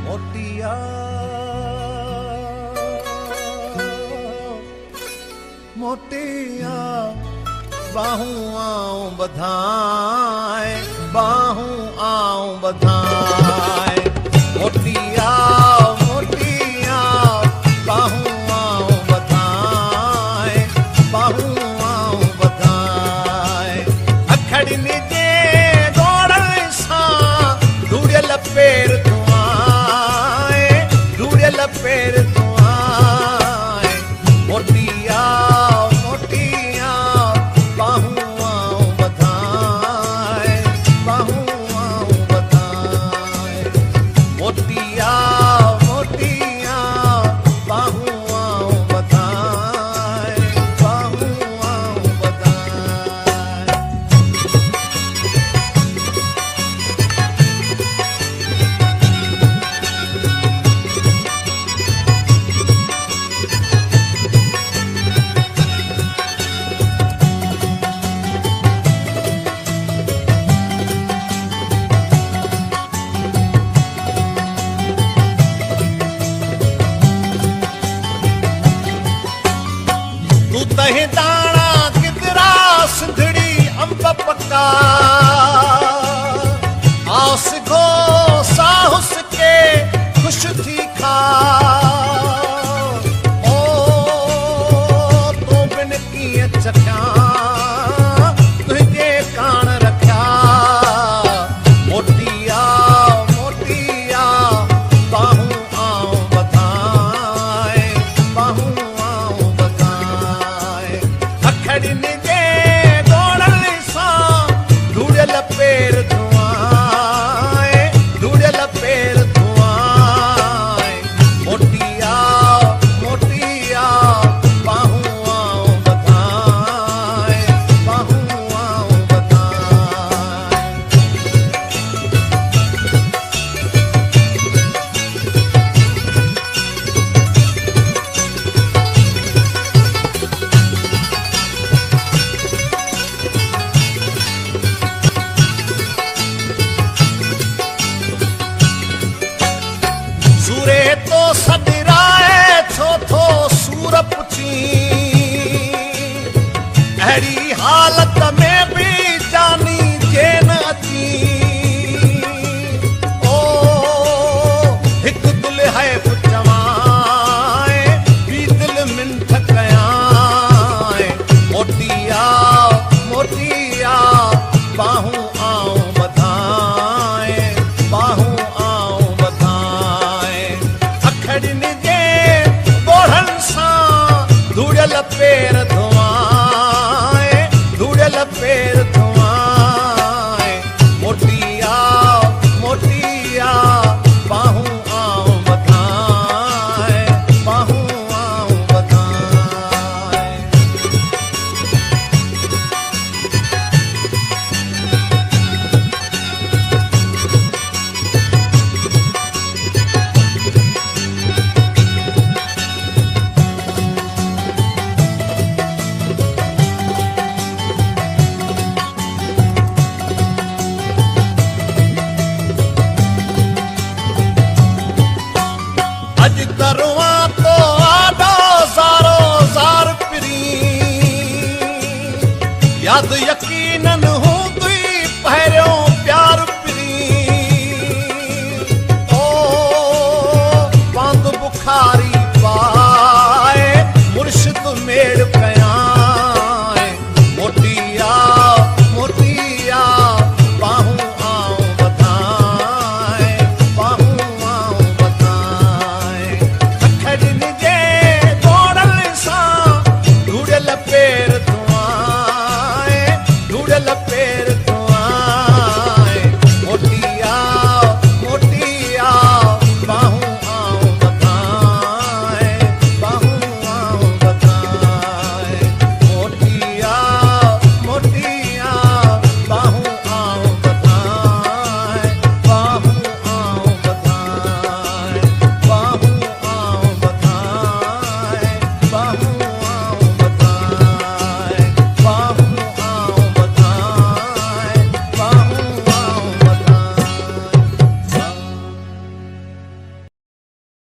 मोटिया मोटिया बाहूं आऊं बधाए बाहूं आऊं बधाए मोटिया मोटिया बाहूं आऊं बधाए बाहूं आऊं बधाए अखड़नी जे दौड़ण सां ढूढ़ियल पेर तुआए ढूढ़ियल पेर तुआए मोटिया मोटिया बाहूं आऊं बधाए बाहूं आऊं बधाए मोटिया मोटिया बाहूं आऊं बधाए बाहूं आऊं बधाए तू तहे दाणा गिदरा सिंधड़ी अंब पक्का आस गो साहुस के खुश थी खा ओ तो बिन कीअं चखिया तुंहिंजे कान रखिया मोटिया मोटिया बाहूं आऊं बधाए बाहूं आऊं बधाए अखड़नी जे दौड़ण सां ढूढ़ियल पेर धुआए ढूढ़ियल पेर धुआए मोटिया मोटिया बाहूं आऊं बधाए बाहूं आऊं बधाए सूरे तो सदराए छो थो सूर पुछी अहिड़ी हालत में भी जानी जेन अची ओ हिकु दुल्हे चवाए ॿी दिल मिंठ कयाए मोटिया मोटिया बाहूं आऊं बधाए बाहूं आऊं बधाए अखड़नी जे ॻोढ़नि सां ढूढ़ियल पेर धुआए ढूढ़ियल पेर धुआए मोटिया मोटिया बाहूं आऊं बधाए बाहूं आऊं बधाए अज करवा तो आडो सारो जार पिरी याद